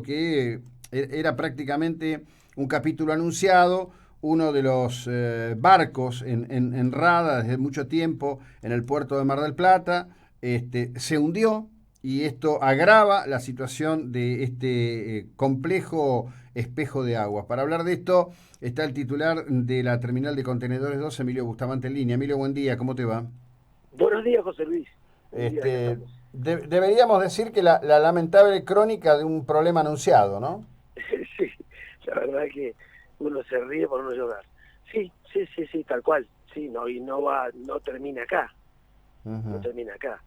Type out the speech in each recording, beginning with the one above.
que era prácticamente un capítulo anunciado, uno de los barcos en rada desde mucho tiempo en el puerto de Mar del Plata, se hundió y esto agrava la situación de este complejo espejo de aguas. Para hablar de esto está el titular de la terminal de contenedores 2, Emilio Bustamante en línea. Emilio, buen día, ¿cómo te va? Buenos días, José Luis. Buen día, acá Este, estamos. deberíamos decir que la lamentable crónica de un problema anunciado, ¿no? Sí, la verdad es que uno se ríe por no llorar. Sí, sí, sí, sí, tal cual. Sí, no, y no termina acá, no Ujú. termina acá.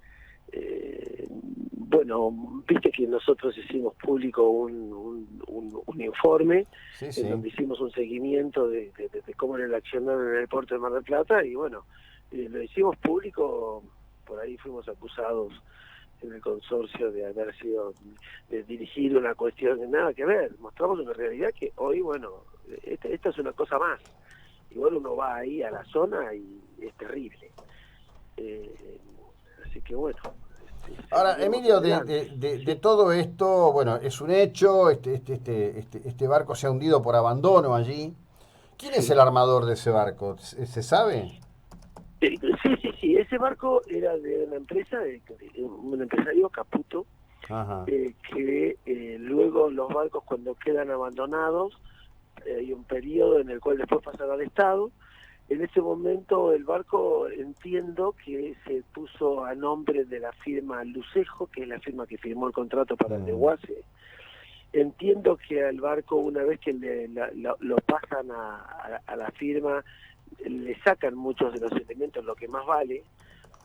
Bueno, viste que nosotros hicimos público un informe Sí, en sí. donde hicimos un seguimiento de cómo era el accionar en el puerto de Mar del Plata y bueno, lo hicimos público, por ahí fuimos acusados en el consorcio de haber sido, de dirigir una cuestión de nada que ver. Mostramos una realidad que hoy, bueno, esta es una cosa más. Igual uno va ahí a la zona y es terrible. Eh, Así que bueno, Ahora, seguiremos Emilio, adelante. de Sí, todo esto, bueno, es un hecho, este barco se ha hundido por abandono allí. ¿Quién es el sí. armador de ese barco? ¿Se sabe? Sí, sí, sí, ese barco era de una empresa, de un empresario Caputo, Ajá. que luego los barcos cuando quedan abandonados, hay un periodo en el cual después pasan al Estado. En ese momento el barco entiendo que se puso a nombre de la firma Lucejo, que es la firma que firmó el contrato para el Mm, desguace. Entiendo que al barco, una vez que lo pasan a la firma, le sacan muchos de los elementos, lo que más vale.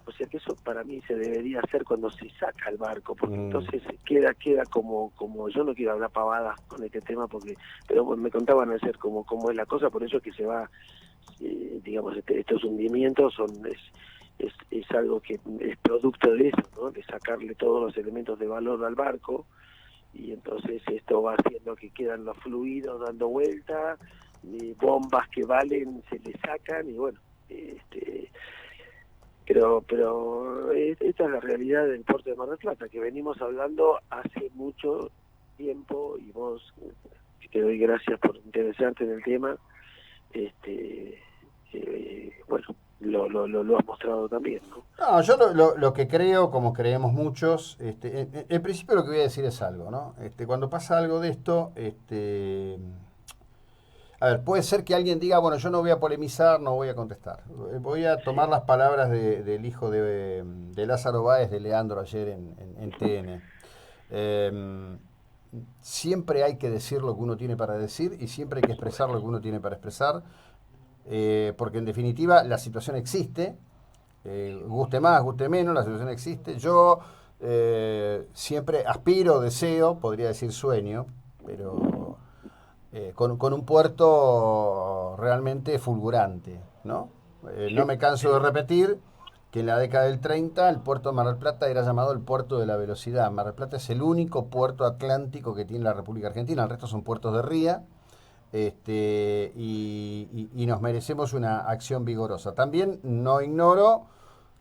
O sea que eso para mí se debería hacer cuando se saca el barco, porque mm, entonces queda como yo no quiero hablar pavadas con este tema, porque pero bueno, me contaban ayer cómo es la cosa, por eso es que se va, digamos, estos hundimientos es algo que es producto de eso, ¿no? De sacarle todos los elementos de valor al barco, y entonces esto va haciendo que quedan los fluidos dando vuelta, bombas que valen se le sacan, y bueno, este pero esta es la realidad del puerto de Mar del Plata, que venimos hablando hace mucho tiempo, y vos, te doy gracias por interesarte en el tema. este bueno, lo has mostrado también, ¿no? No, yo lo que creo, como creemos muchos, en principio lo que voy a decir es algo, ¿no? Cuando pasa algo de esto, a ver, puede ser que alguien diga, bueno, yo no voy a polemizar, no voy a contestar. Voy a tomar Sí, las palabras del hijo de Lázaro Báez, de Leandro, ayer en TN. Eh, Siempre hay que decir lo que uno tiene para decir y siempre hay que expresar lo que uno tiene para expresar, porque en definitiva la situación existe, guste más, guste menos, la situación existe. Yo siempre aspiro, deseo, podría decir sueño, pero con un puerto realmente fulgurante, ¿no? No sí, me canso de sí, repetir que en la década del 30 el puerto de Mar del Plata era llamado el puerto de la velocidad. Mar del Plata es el único puerto atlántico que tiene la República Argentina, el resto son puertos de ría, y nos merecemos una acción vigorosa. También no ignoro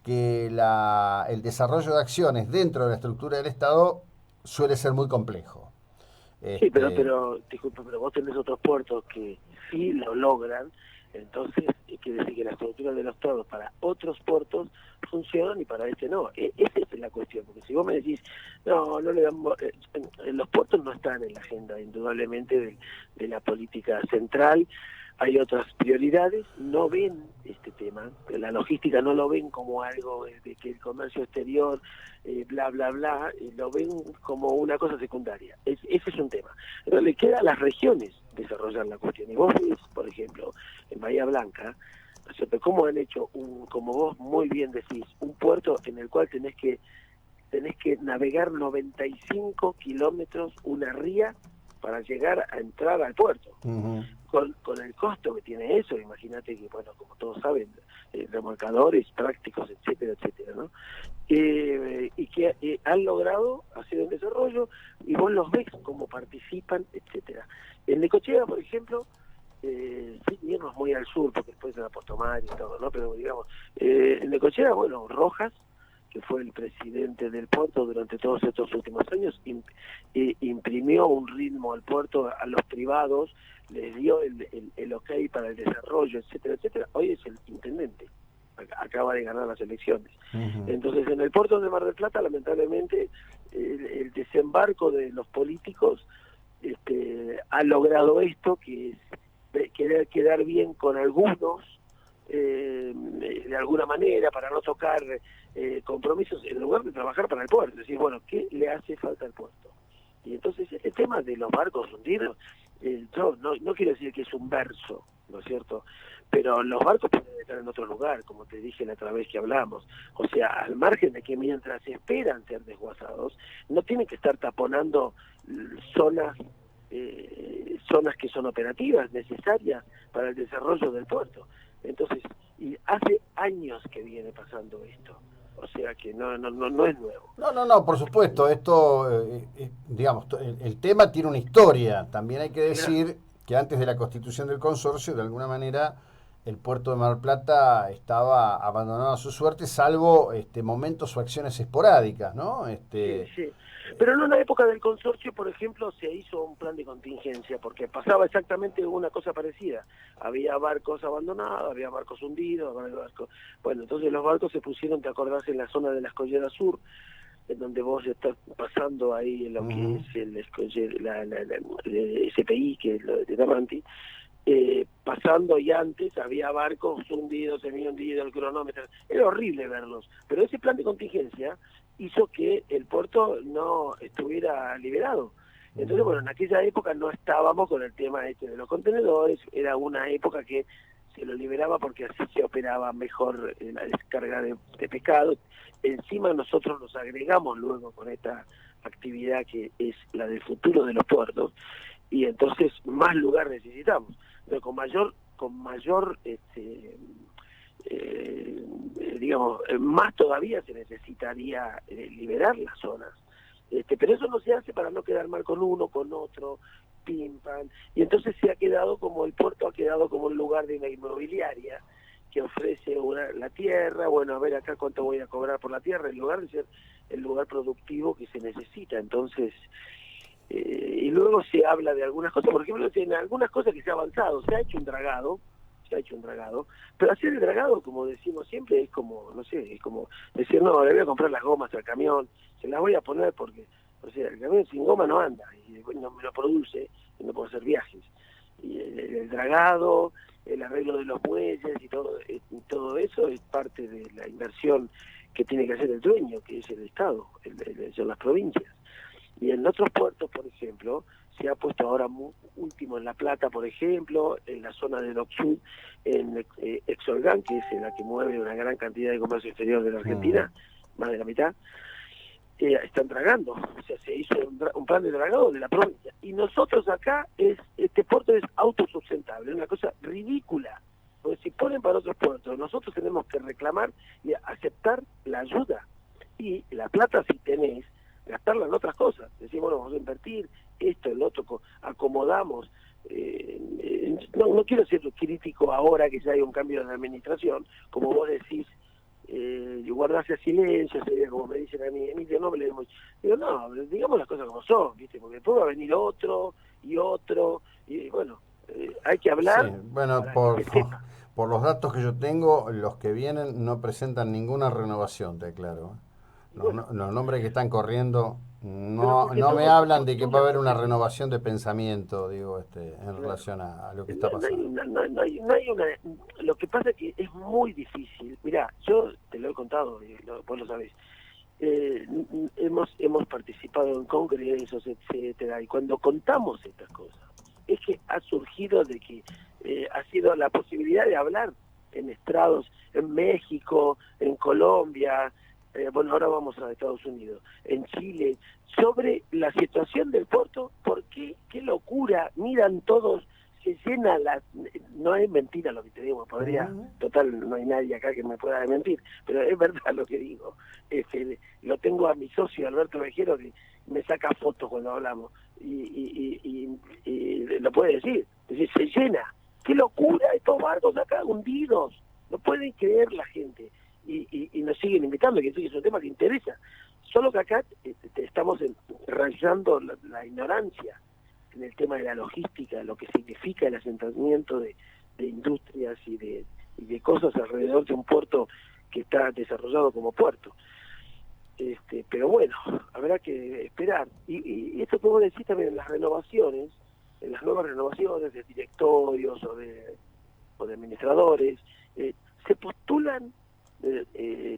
que el desarrollo de acciones dentro de la estructura del Estado suele ser muy complejo. sí, Este, disculpa, pero vos tenés otros puertos que sí lo logran. Entonces quiere decir que la estructura de los estados para otros puertos funcionan y para este no. Esa es la cuestión, porque si vos me decís, no le damos, los puertos no están en la agenda indudablemente de la política central. Hay otras prioridades, no ven este tema, la logística no lo ven como algo de que el comercio exterior, bla, bla, bla, lo ven como una cosa secundaria. Ese es un tema. Pero le queda a las regiones desarrollar la cuestión. Y vos ves, por ejemplo, en Bahía Blanca, ¿no es cierto? ¿Cómo han hecho, como vos muy bien decís, un puerto en el cual tenés que navegar 95 kilómetros una ría para llegar a entrar al puerto? ujú. Con el costo que tiene eso, imagínate que, bueno, como todos saben, remolcadores prácticos, etcétera, etcétera, ¿no? Y que han logrado hacer el desarrollo, y vos los ves cómo participan, etcétera. En Necochea, por ejemplo, sin irnos muy al sur, porque después de la Postomar y todo, ¿no? Pero digamos, en Necochea, bueno, Rojas, que fue el presidente del puerto durante todos estos últimos años, imprimió un ritmo al puerto, a los privados, les dio el ok para el desarrollo, etcétera, etcétera. Hoy es el intendente, acaba de ganar las elecciones. Ujú. Entonces, en el puerto de Mar del Plata, lamentablemente, el desembarco de los políticos ha logrado esto, que es querer quedar bien con algunos, de alguna manera, para no tocar compromisos, en lugar de trabajar para el puerto. Es decir, bueno, ¿qué le hace falta al puerto? Y entonces el tema de los barcos hundidos, yo no quiero decir que es un verso, ¿no es cierto? Pero los barcos pueden estar en otro lugar, como te dije la otra vez que hablamos. O sea, al margen de que mientras esperan ser desguazados, no tienen que estar taponando zonas zonas que son operativas, necesarias para el desarrollo del puerto. Entonces, y hace años que viene pasando esto. O sea que no es nuevo. No, por supuesto, esto, digamos, el tema tiene una historia. También hay que Claro. decir que antes de la constitución del consorcio, de alguna manera, el puerto de Mar del Plata estaba abandonado a su suerte, salvo momentos o acciones esporádicas, ¿no? Sí, sí. Pero en una época del consorcio, por ejemplo, se hizo un plan de contingencia, porque pasaba exactamente una cosa parecida. Había barcos abandonados, había barcos hundidos, había barcos... Bueno, entonces los barcos se pusieron, te acordás, en la zona de la Escollera Sur, en donde vos estás pasando ahí en lo que Ujú. es la SPI, que es lo de Tamanti, pasando, y antes había barcos hundidos, semi-hundidos, el cronómetro, era horrible verlos, pero ese plan de contingencia hizo que el puerto no estuviera liberado. Entonces, bueno, en aquella época no estábamos con el tema de los contenedores, era una época que se lo liberaba porque así se operaba mejor la descarga de pescado. Encima nosotros nos agregamos luego con esta actividad que es la del futuro de los puertos, y entonces más lugar necesitamos, pero con mayor digamos, más todavía se necesitaría liberar las zonas. Pero eso no se hace para no quedar mal con uno, con otro, pim, pam. Y entonces se ha quedado como, el puerto ha quedado como un lugar de una inmobiliaria que ofrece la tierra, bueno, a ver acá cuánto voy a cobrar por la tierra, en lugar de ser el lugar productivo que se necesita. Entonces, y luego se habla de algunas cosas, por ejemplo, en algunas cosas que se ha avanzado, se ha hecho un dragado, pero hacer el dragado, como decimos siempre, es como, no sé, es como decir, no, le voy a comprar las gomas al camión, se las voy a poner porque, o sea, el camión sin goma no anda, y no me lo produce, y no puedo hacer viajes. Y el dragado, el arreglo de los muelles y todo eso es parte de la inversión que tiene que hacer el dueño, que es el Estado, son las provincias. Y en otros puertos, por ejemplo, se ha puesto ahora último en La Plata, por ejemplo, en la zona de Docksud, en Exolgan, que es la que mueve una gran cantidad de comercio exterior de la Mm. Argentina, más de la mitad, están dragando. O sea, se hizo un plan de dragado de la provincia. Y nosotros acá, este puerto es autosustentable, es una cosa ridícula. Porque si ponen para otros puertos, nosotros tenemos que reclamar y aceptar la ayuda. Y la plata, si tenés, gastarla en otras cosas. Decir, bueno, vamos a invertir esto, el otro, acomodamos. No quiero ser crítico ahora que ya hay un cambio de administración, como vos decís, guardarse a silencio, sería como me dicen a mí, Emilio, no hablemos. Digo, no, digamos las cosas como son, ¿viste? Porque después va a venir otro, y bueno, hay que Sí, hablar bueno, para que se sepa. por los datos que yo tengo, los que vienen no presentan ninguna renovación, te aclaro. Y bueno, Los nombres que están corriendo pero porque no me todos hablan de que va a suman, haber una porque renovación de pensamiento, digo, en claro. relación a lo que está No hay pasando. una, no hay una, lo que pasa es que es muy difícil. Mirá, yo te lo he contado, vos lo sabés. Hemos participado en congresos, etcétera, y cuando contamos estas cosas, es que ha surgido de que ha sido la posibilidad de hablar en estrados en México, en Colombia, bueno, ahora vamos a Estados Unidos, en Chile, sobre la situación del puerto. ¿Por qué? Qué locura, miran todos, se llena no es mentira lo que te digo, Mm. total, no hay nadie acá que me pueda mentir, pero es verdad lo que digo. Lo tengo a mi socio Alberto Vejero, que me saca fotos cuando hablamos, y lo puede decir. Es decir, se llena. Qué locura, estos barcos acá hundidos, no pueden creer la gente. Y nos siguen invitando, que sí, es un tema que interesa. Solo que acá estamos realizando la ignorancia en el tema de la logística, lo que significa el asentamiento de industrias y de cosas alrededor de un puerto que está desarrollado como puerto. Pero bueno, habrá que esperar. Y esto que vos decís también en las renovaciones, en las nuevas renovaciones de directorios o de administradores, se postulan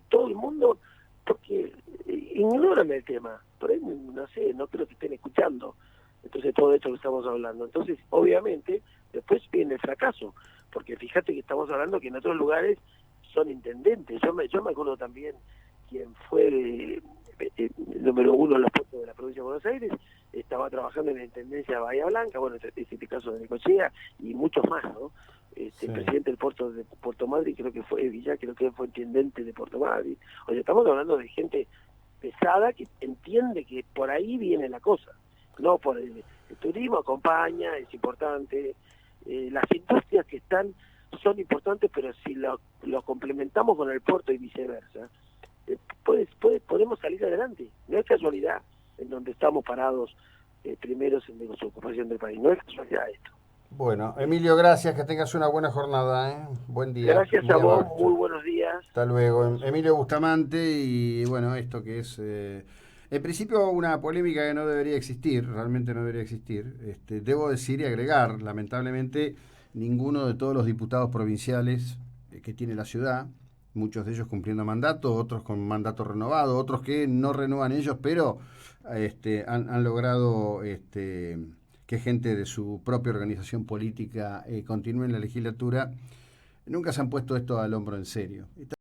todo el mundo porque ignoran el tema. Por ahí, no sé, no creo que estén escuchando. Entonces, todo esto que estamos hablando. Entonces, obviamente, después viene el fracaso. Porque fíjate que estamos hablando que en otros lugares son intendentes. Yo me acuerdo también quien fue el número uno en los puertos de la provincia de Buenos Aires, estaba trabajando en la intendencia de Bahía Blanca, bueno, este caso de Necochea, y muchos más, ¿no? Sí. El presidente del puerto de Puerto Madryn, creo que fue Villa, creo que fue intendente de Puerto Madryn. O sea, estamos hablando de gente pesada que entiende que por ahí viene la cosa, no por el turismo acompaña, es importante, las industrias que están son importantes, pero si lo complementamos con el puerto y viceversa, podemos salir adelante. No es casualidad en donde estamos parados primeros en la ocupación del país, no es casualidad esto. Bueno, Emilio, gracias, que tengas una buena jornada, ¿eh? Buen día. Gracias a vos, muy buenos días. Hasta luego. Emilio Bustamante, y bueno, esto que es, en principio, una polémica que no debería existir, realmente no debería existir. Debo decir y agregar, lamentablemente, ninguno de todos los diputados provinciales que tiene la ciudad, muchos de ellos cumpliendo mandato, otros con mandato renovado, otros que no renuevan ellos, pero han logrado que gente de su propia organización política continúe en la legislatura, nunca se han puesto esto al hombro en serio.